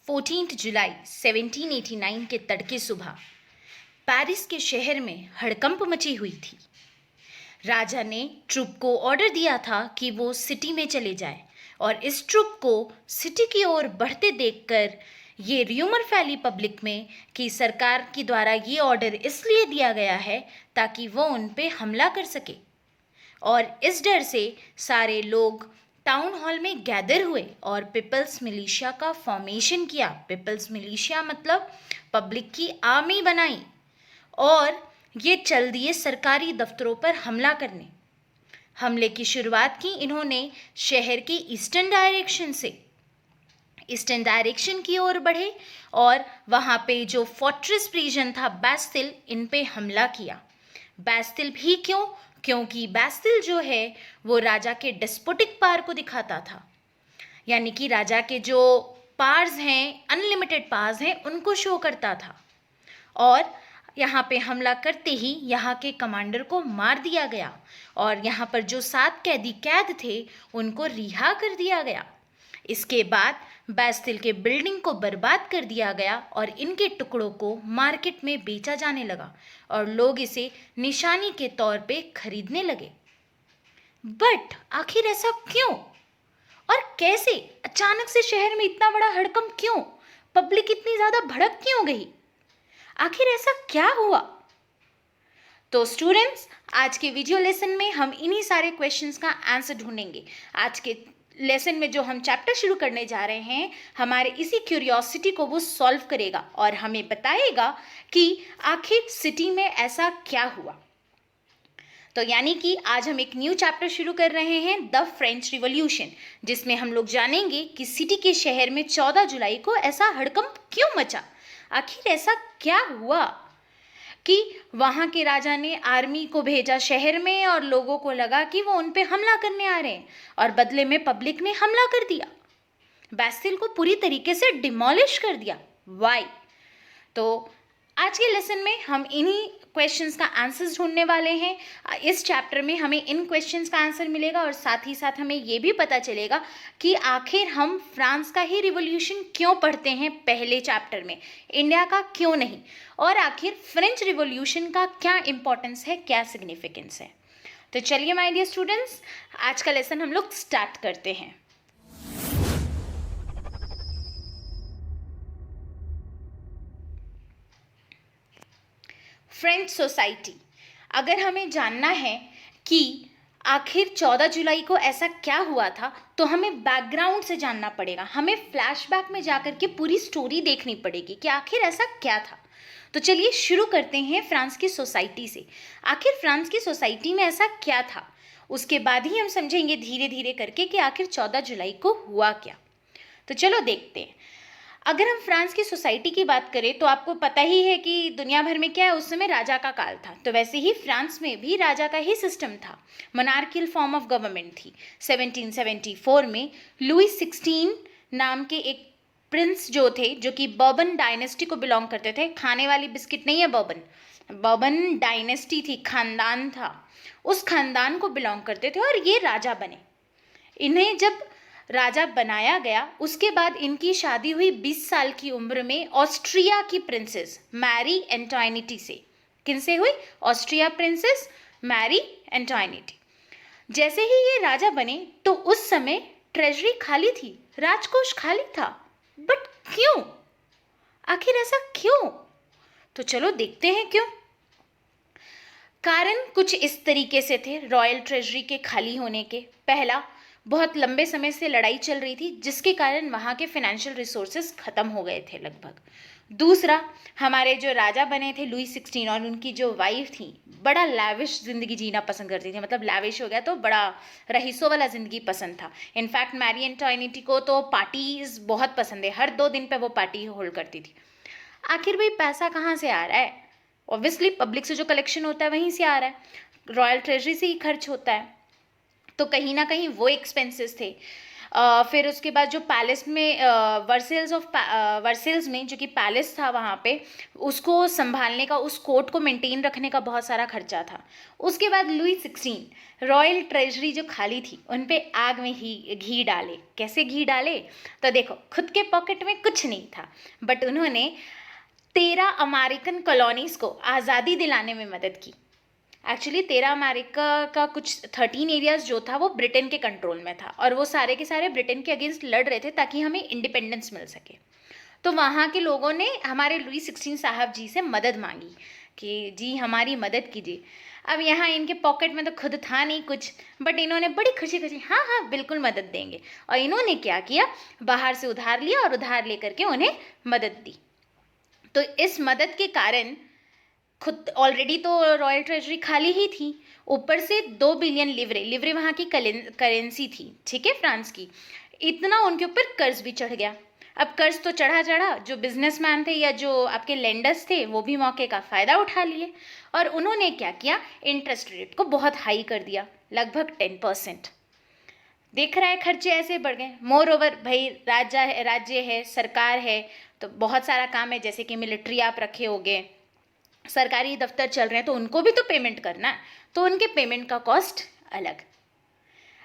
14 जुलाई 1789 के तड़के सुबह पेरिस के शहर में हड़कंप मची हुई थी। राजा ने ट्रुप को ऑर्डर दिया था कि वो सिटी में चले जाए और इस ट्रुप को सिटी की ओर बढ़ते देखकर ये र्यूमर फैली पब्लिक में कि सरकार के द्वारा ये ऑर्डर इसलिए दिया गया है ताकि वो उन पे हमला कर सके। और इस डर से सारे लोग टाउन हॉल में गैदर हुए और पीपल्स मिलिशिया का फॉर्मेशन किया। पीपल्स मिलिशिया मतलब पब्लिक की आर्मी बनाई और ये चल दिए सरकारी दफ्तरों पर हमला करने। हमले की शुरुआत की इन्होंने शहर के ईस्टर्न डायरेक्शन की ओर बढ़े और वहाँ पे जो फोर्ट्रेस प्रिजन था बैस्टिल, इन पे हमला किया। बैस्टिल भी क्यों? क्योंकि बैस्टिल जो है वो राजा के डेस्पोटिक पावर को दिखाता था, यानी कि राजा के जो पावर्स हैं, अनलिमिटेड पावर्स हैं, उनको शो करता था। और यहाँ पे हमला करते ही यहाँ के कमांडर को मार दिया गया और यहाँ पर जो 7 कैदी कैद थे उनको रिहा कर दिया गया। इसके बाद बैस्टिल के बिल्डिंग को बर्बाद कर दिया गया और इनके टुकड़ों को मार्केट में बेचा जाने लगा और लोग इसे निशानी के तौर पे खरीदने लगे। बट आखिर ऐसा क्यों और कैसे? अचानक से शहर में इतना बड़ा हड़कंप क्यों? पब्लिक इतनी ज्यादा भड़क क्यों गई? आखिर ऐसा क्या हुआ? तो स्टूडेंट्स, आज के वीडियो लेसन में हम इन्हीं सारे क्वेश्चंस का आंसर ढूंढेंगे। आज के लेसन में जो हम चैप्टर शुरू करने जा रहे हैं, हमारे इसी क्यूरियोसिटी को वो सॉल्व करेगा और हमें बताएगा कि आखिर सिटी में ऐसा क्या हुआ। तो यानी कि आज हम एक न्यू चैप्टर शुरू कर रहे हैं, द फ्रेंच रिवॉल्यूशन, जिसमें हम लोग जानेंगे कि सिटी के शहर में 14 जुलाई को ऐसा हड़कंप क्यों मचा। आखिर ऐसा क्या हुआ कि वहाँ के राजा ने आर्मी को भेजा शहर में और लोगों को लगा कि वो उन पे हमला करने आ रहे हैं और बदले में पब्लिक ने हमला कर दिया, बैस्टिल को पूरी तरीके से डिमोलिश कर दिया। वाई? तो आज के लेसन में हम इन्हीं क्वेश्चंस का आंसर्स ढूंढने वाले हैं। इस चैप्टर में हमें इन क्वेश्चंस का आंसर मिलेगा और साथ ही साथ हमें ये भी पता चलेगा कि आखिर हम फ्रांस का ही रिवॉल्यूशन क्यों पढ़ते हैं पहले चैप्टर में, इंडिया का क्यों नहीं, और आखिर फ्रेंच रिवॉल्यूशन का क्या इंपॉर्टेंस है, क्या सिग्निफिकेंस है। तो चलिए माय डियर स्टूडेंट्स, आज का लेसन हम लोग स्टार्ट करते हैं। French society. अगर हमें जानना है कि आखिर 14 जुलाई को ऐसा क्या हुआ था तो हमें बैकग्राउंड से जानना पड़ेगा, हमें फ्लैशबैक में जाकर के पूरी स्टोरी देखनी पड़ेगी कि आखिर ऐसा क्या था। तो चलिए शुरू करते हैं फ्रांस की सोसाइटी से। आखिर फ्रांस की सोसाइटी में ऐसा क्या था, उसके बाद ही हम समझेंगे धीरे धीरे करके कि आखिर 14 जुलाई को हुआ क्या। तो चलो देखते हैं। अगर हम फ्रांस की सोसाइटी की बात करें तो आपको पता ही है कि दुनिया भर में क्या है, उस समय राजा का काल था, तो वैसे ही फ्रांस में भी राजा का ही सिस्टम था, मोनार्कियल फॉर्म ऑफ गवर्नमेंट थी। 1774 में लुई 16 नाम के एक प्रिंस जो थे, जो कि बर्बन डायनेस्टी को बिलोंग करते थे। खाने वाली बिस्किट नहीं है बर्बन, बर्बन डायनेस्टी थी, खानदान था, उस खानदान को बिलोंग करते थे और ये राजा बने। इन्हें जब राजा बनाया गया उसके बाद इनकी शादी हुई 20 साल की उम्र में ऑस्ट्रिया की प्रिंसेस मैरी एंटोइनिटी से। किनसे हुई? Austria princess Marie Antoinette. जैसे ही ये राजा बने तो उस समय ट्रेजरी खाली थी, राजकोष खाली था। बट क्यों? आखिर ऐसा क्यों? तो चलो देखते हैं क्यों। कारण कुछ इस तरीके से थे रॉयल ट्रेजरी के खाली होने के। पहला, बहुत लंबे समय से लड़ाई चल रही थी जिसके कारण वहाँ के फाइनेंशियल रिसोर्सेज खत्म हो गए थे लगभग। दूसरा, हमारे जो राजा बने थे लुई 16 और उनकी जो वाइफ थी बड़ा लैविश ज़िंदगी जीना पसंद करती थी, मतलब लैविश हो गया तो बड़ा रईसों वाला ज़िंदगी पसंद था। इनफैक्ट मैरी एंटोइनिटी को तो पार्टीज बहुत पसंद है, हर 2 दिन पे वो पार्टी होल्ड करती थी। आखिर भाई पैसा कहाँ से आ रहा है? ऑब्वियसली पब्लिक से जो कलेक्शन होता है वहीं से आ रहा है, रॉयल ट्रेजरी से ही खर्च होता है, तो कहीं ना कहीं वो एक्सपेंसेस थे। फिर उसके बाद जो पैलेस में वर्सेल्स में जो कि पैलेस था वहाँ पे, उसको संभालने का, उस कोर्ट को मेंटेन रखने का बहुत सारा खर्चा था। उसके बाद लुई 16 रॉयल ट्रेजरी जो खाली थी उन पे आग में ही घी डाले। कैसे घी डाले? तो देखो, खुद के पॉकेट में कुछ नहीं था, बट उन्होंने 13 अमेरिकन कॉलोनीज को आज़ादी दिलाने में मदद की। एक्चुअली 13 अमेरिका का कुछ 13 एरियाज जो था वो ब्रिटेन के कंट्रोल में था, और वो सारे के सारे ब्रिटेन के अगेंस्ट लड़ रहे थे ताकि हमें इंडिपेंडेंस मिल सके। तो वहाँ के लोगों ने हमारे लुई 16 साहब जी से मदद मांगी कि जी हमारी मदद कीजिए। अब यहाँ इनके पॉकेट में तो खुद था नहीं कुछ, बट इन्होंने बड़ी खुशी खुशी हाँ हाँ बिल्कुल मदद देंगे, और इन्होंने क्या किया, बाहर से उधार लिया और उधार लेकर के उन्हें मदद दी। तो इस मदद के कारण खुद ऑलरेडी तो रॉयल ट्रेजरी खाली ही थी, ऊपर से 2 बिलियन लिवरे वहाँ की करेंसी थी, ठीक है, फ्रांस की, इतना उनके ऊपर कर्ज भी चढ़ गया। अब कर्ज तो चढ़ा, जो बिजनेसमैन थे या जो आपके लेंडर्स थे वो भी मौके का फ़ायदा उठा लिए, और उन्होंने क्या किया, इंटरेस्ट रेट को बहुत हाई कर दिया, लगभग 10%। देख रहा है खर्चे ऐसे बढ़ गए। मोर ओवर भाई, राज्य है, सरकार है, तो बहुत सारा काम है, जैसे कि मिलिट्री आप रखे होगे, सरकारी दफ्तर चल रहे हैं, तो उनको भी तो पेमेंट करना है, तो उनके पेमेंट का कॉस्ट अलग।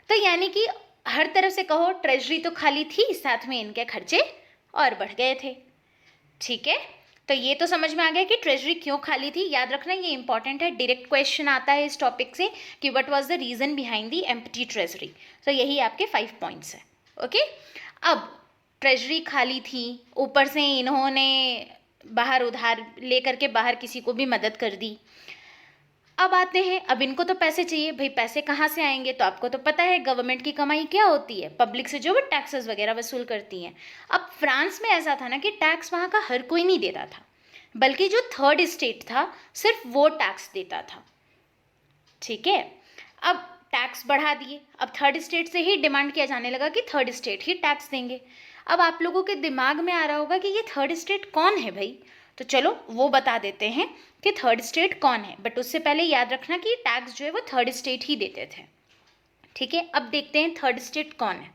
तो यानी कि हर तरफ से कहो, ट्रेजरी तो खाली थी, साथ में इनके खर्चे और बढ़ गए थे, ठीक है। तो ये तो समझ में आ गया कि ट्रेजरी क्यों खाली थी। याद रखना, ये इंपॉर्टेंट है, डायरेक्ट क्वेश्चन आता है इस टॉपिक से कि what was the reason behind the empty treasury. तो यही आपके 5 पॉइंट्स है, ओके। अब ट्रेजरी खाली थी, ऊपर से इन्होंने बाहर उधार लेकर के बाहर किसी को भी मदद कर दी। अब आते हैं, अब इनको तो पैसे चाहिए भाई, पैसे कहाँ से आएंगे? तो आपको तो पता है गवर्नमेंट की कमाई क्या होती है, पब्लिक से जो वो टैक्सेस वगैरह वसूल करती हैं। अब फ्रांस में ऐसा था ना कि टैक्स वहाँ का हर कोई नहीं देता था, बल्कि जो थर्ड स्टेट था सिर्फ वो टैक्स देता था, ठीक है। अब टैक्स बढ़ा दिए, अब थर्ड स्टेट से ही डिमांड किया जाने लगा कि थर्ड स्टेट ही टैक्स देंगे। अब आप लोगों के दिमाग में आ रहा होगा कि ये थर्ड स्टेट कौन है भाई, तो चलो वो बता देते हैं कि थर्ड स्टेट कौन है, बट उससे पहले याद रखना कि टैक्स जो है वो थर्ड स्टेट ही देते थे, ठीक है। अब देखते हैं थर्ड स्टेट कौन है।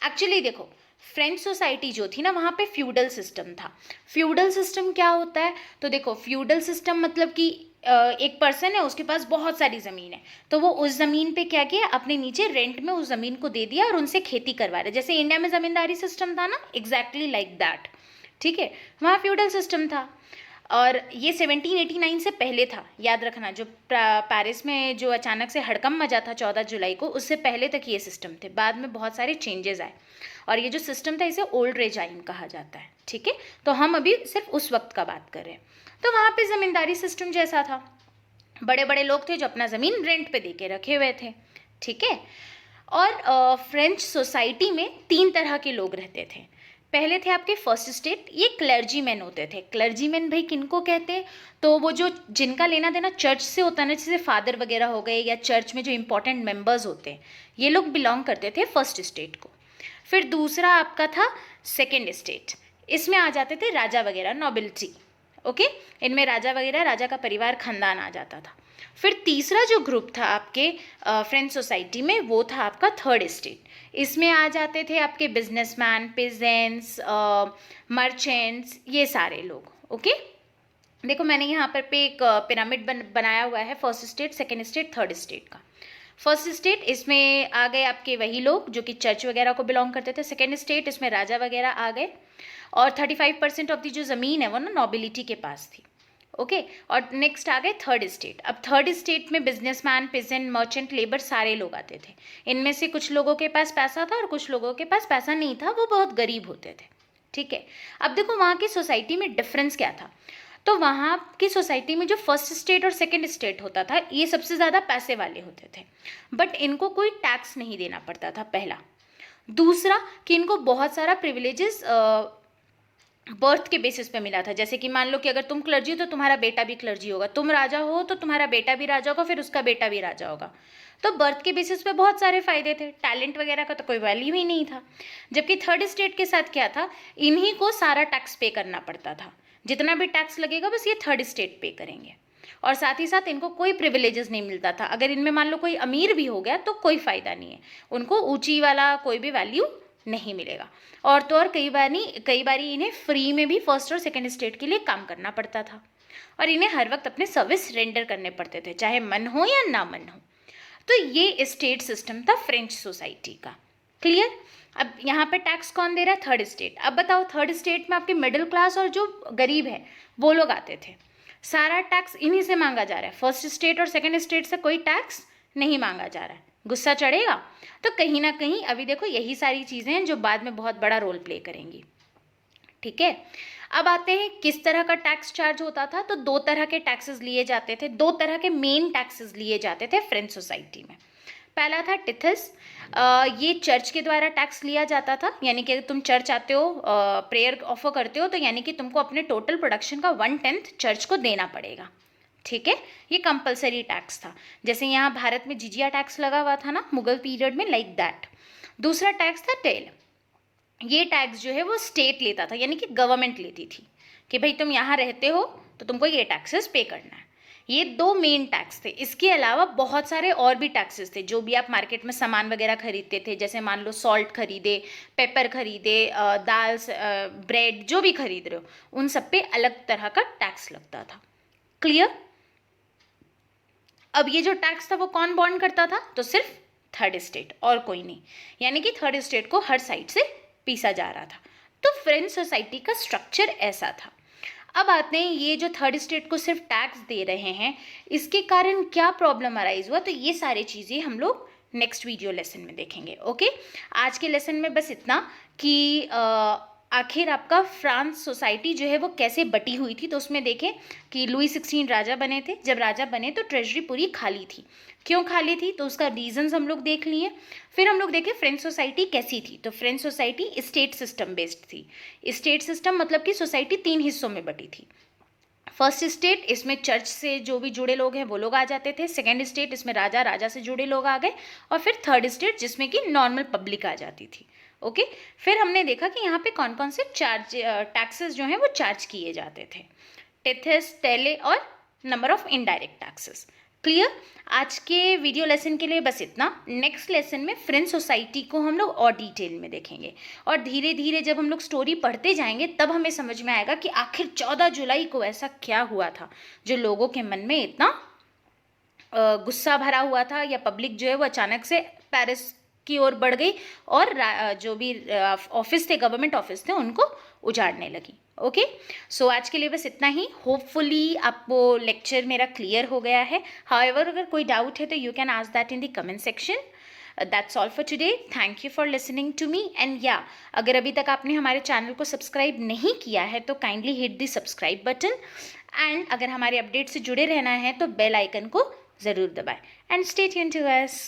एक्चुअली देखो, फ्रेंच सोसाइटी जो थी ना, वहाँ पे फ्यूडल सिस्टम था। फ्यूडल सिस्टम क्या होता है? तो देखो, फ्यूडल सिस्टम मतलब कि एक पर्सन है, उसके पास बहुत सारी ज़मीन है, तो वो उस ज़मीन पे क्या किया, अपने नीचे रेंट में उस ज़मीन को दे दिया और उनसे खेती करवा रहे। जैसे इंडिया में ज़मींदारी सिस्टम था ना, एग्जैक्टली लाइक दैट, ठीक है, वहाँ फ्यूडल सिस्टम था। और ये 1789 से पहले था, याद रखना। जो पेरिस में जो अचानक से हड़कंप मचा था 14 जुलाई को, उससे पहले तक ये सिस्टम थे, बाद में बहुत सारे चेंजेस आए, और ये जो सिस्टम था इसे ओल्ड रेजाइम कहा जाता है, ठीक है। तो हम अभी सिर्फ उस वक्त का बात कर रहे हैं। तो वहाँ पे ज़मींदारी सिस्टम जैसा था, बड़े बड़े लोग थे जो अपना ज़मीन रेंट पे दे के रखे हुए थे, ठीक है। और फ्रेंच सोसाइटी में 3 तरह के लोग रहते थे। पहले थे आपके फर्स्ट स्टेट, ये क्लर्जीमैन होते थे। क्लर्जीमैन भाई किनको कहते हैं? तो वो जो जिनका लेना देना चर्च से होता है ना, जैसे फादर वगैरह हो गए, या चर्च में जो इंपॉर्टेंट मेंबर्स होते हैं, ये लोग बिलोंग करते थे फर्स्ट स्टेट को। फिर दूसरा आपका था सेकेंड स्टेट, इसमें आ जाते थे राजा वगैरह, नोबिलिटी, ओके, इनमें राजा वगैरह, राजा का परिवार, खानदान आ जाता था। फिर तीसरा जो ग्रुप था आपके फ्रेंच सोसाइटी में, वो था आपका थर्ड स्टेट। इसमें आ जाते थे आपके बिजनेसमैन, पेजेंट्स, मर्चेंट्स, ये सारे लोग, ओके। देखो मैंने यहाँ पर पे एक पिरामिड बनाया हुआ है, first state, second state, third state का। फर्स्ट स्टेट, इसमें आ गए आपके वही लोग जो कि चर्च वगैरह को बिलोंग करते थे। सेकेंड स्टेट, इसमें राजा वगैरह आ गए, और 35% ऑफ दी जो ज़मीन है वो ना नोबिलिटी के पास थी, ओके। और नेक्स्ट आ गए थर्ड स्टेट। अब थर्ड स्टेट में बिजनेसमैन, पेजेंट, मर्चेंट, लेबर सारे लोग आते थे। इनमें से कुछ लोगों के पास पैसा था और कुछ लोगों के पास पैसा नहीं था, वो बहुत गरीब होते थे, ठीक है। अब देखो वहाँ की सोसाइटी में डिफरेंस क्या था। तो वहाँ की सोसाइटी में जो फर्स्ट स्टेट और सेकंड स्टेट होता था, ये सबसे ज़्यादा पैसे वाले होते थे, बट इनको कोई टैक्स नहीं देना पड़ता था, पहला। दूसरा कि इनको बहुत सारा प्रिविलेजेस बर्थ के बेसिस पे मिला था। जैसे कि मान लो कि अगर तुम क्लर्जी हो तो तुम्हारा बेटा भी क्लर्जी होगा, तुम राजा हो तो तुम्हारा बेटा भी राजा होगा, फिर उसका बेटा भी राजा होगा। तो बर्थ के बेसिस पे बहुत सारे फायदे थे, टैलेंट वगैरह का तो कोई वैल्यू ही नहीं था। जबकि थर्ड स्टेट के साथ क्या था, इन्हीं को सारा टैक्स पे करना पड़ता था, जितना भी टैक्स लगेगा बस ये थर्ड स्टेट पे करेंगे, और साथ ही साथ इनको कोई प्रिविलेजेस नहीं मिलता था। अगर इनमें मान लो कोई अमीर भी हो गया तो कोई फ़ायदा नहीं है, उनको ऊंची वाला कोई भी वैल्यू नहीं मिलेगा। और तो और कई बारी इन्हें फ्री में भी फर्स्ट और सेकंड स्टेट के लिए काम करना पड़ता था और इन्हें हर वक्त अपने सर्विस रेंडर करने पड़ते थे, चाहे मन हो या ना मन हो। तो ये स्टेट सिस्टम था फ्रेंच सोसाइटी का। क्लियर? अब यहाँ पे टैक्स कौन दे रहा है? Third state. अब बताओ, थर्ड स्टेट में आपके मिडिल क्लास और जो गरीब है वो लोग आते थे। सारा टैक्स इन्हीं से मांगा जा रहा है, फर्स्ट स्टेट और सेकंड स्टेट से कोई टैक्स नहीं मांगा जा रहा है। गुस्सा चढ़ेगा? तो कहीं ना कहीं अभी देखो यही सारी चीज़ें हैं जो बाद में बहुत बड़ा रोल प्ले करेंगी। ठीक है, अब आते हैं किस तरह का टैक्स चार्ज होता था। तो दो तरह के टैक्सेस लिए जाते थे, दो तरह के मेन टैक्सेस लिए जाते थे फ्रेंच सोसाइटी में। पहला था टिथस। ये चर्च के द्वारा टैक्स लिया जाता था, यानी कि तुम चर्च आते हो, प्रेयर ऑफर करते हो, तो यानी कि तुमको अपने टोटल प्रोडक्शन का 1/10 चर्च को देना पड़ेगा। ठीक है, ये कंपलसरी टैक्स था। जैसे यहाँ भारत में जिजिया टैक्स लगा हुआ था ना मुगल पीरियड में, लाइक दैट। दूसरा टैक्स था टेल। ये टैक्स जो है वो स्टेट लेता था, यानी कि गवर्नमेंट लेती थी कि भाई तुम यहाँ रहते हो तो तुमको ये टैक्सेस पे करना है। ये दो मेन टैक्स थे। इसके अलावा बहुत सारे और भी टैक्सेस थे। जो भी आप मार्केट में सामान वगैरह खरीदते थे, जैसे मान लो सॉल्ट खरीदे, पेपर खरीदे, दाल, ब्रेड, जो भी खरीद रहे हो उन सब पे अलग तरह का टैक्स लगता था। क्लियर? अब ये जो टैक्स था वो कौन बॉन्ड करता था? तो सिर्फ थर्ड स्टेट और कोई नहीं, यानी कि थर्ड स्टेट को हर साइड से पीसा जा रहा था। तो फ्रेंच सोसाइटी का स्ट्रक्चर ऐसा था। अब आते हैं, ये जो थर्ड स्टेट को सिर्फ टैक्स दे रहे हैं, इसके कारण क्या प्रॉब्लम अराइज हुआ, तो ये सारी चीज़ें हम लोग नेक्स्ट वीडियो लेसन में देखेंगे। ओके, आज के लेसन में बस इतना कि आखिर आपका फ्रांस सोसाइटी जो है वो कैसे बटी हुई थी। तो उसमें देखें कि लुई 16 राजा बने थे। जब राजा बने तो ट्रेजरी पूरी खाली थी। क्यों खाली थी? तो उसका रीजंस हम लोग देख लिए। फिर हम लोग देखें फ्रेंच सोसाइटी कैसी थी। तो French society state system based थी। स्टेट सिस्टम मतलब कि सोसाइटी 3 हिस्सों में बटी थी। फर्स्ट स्टेट, इसमें चर्च से जो भी जुड़े लोग हैं वो लोग आ जाते थे। सेकेंड स्टेट, इसमें राजा से जुड़े लोग आ गए। और फिर थर्ड स्टेट जिसमें कि नॉर्मल पब्लिक आ जाती थी। ओके, फिर हमने देखा कि यहाँ पे कौन कौन से टैक्सेस जो हैं वो चार्ज किए जाते थे। टेथेस, टेले और number of indirect taxes. Clear? आज के वीडियो लेसन के लिए बस इतना। नेक्स्ट लेसन में फ्रेंच सोसाइटी को हम लोग और डिटेल में देखेंगे और धीरे धीरे जब हम लोग स्टोरी पढ़ते जाएंगे तब हमें समझ में आएगा कि आखिर 14 जुलाई को ऐसा क्या हुआ था जो लोगों के मन में इतना गुस्सा भरा हुआ था, या पब्लिक जो है वो अचानक से पेरिस की ओर बढ़ गई और जो भी ऑफिस थे, गवर्नमेंट ऑफिस थे, उनको उजाड़ने लगी। ओके, सो आज के लिए बस इतना ही। होपफुली आपको लेक्चर मेरा क्लियर हो गया है। हाउएवर अगर कोई डाउट है तो you can ask that in the comment section. That's all for today. Thank you for listening to me and या अगर अभी तक आपने हमारे चैनल को सब्सक्राइब नहीं किया है तो kindly hit the subscribe button and अगर हमारे अपडेट से जुड़े रहना है तो बेल आइकन को ज़रूर दबाएं and stay tuned to us.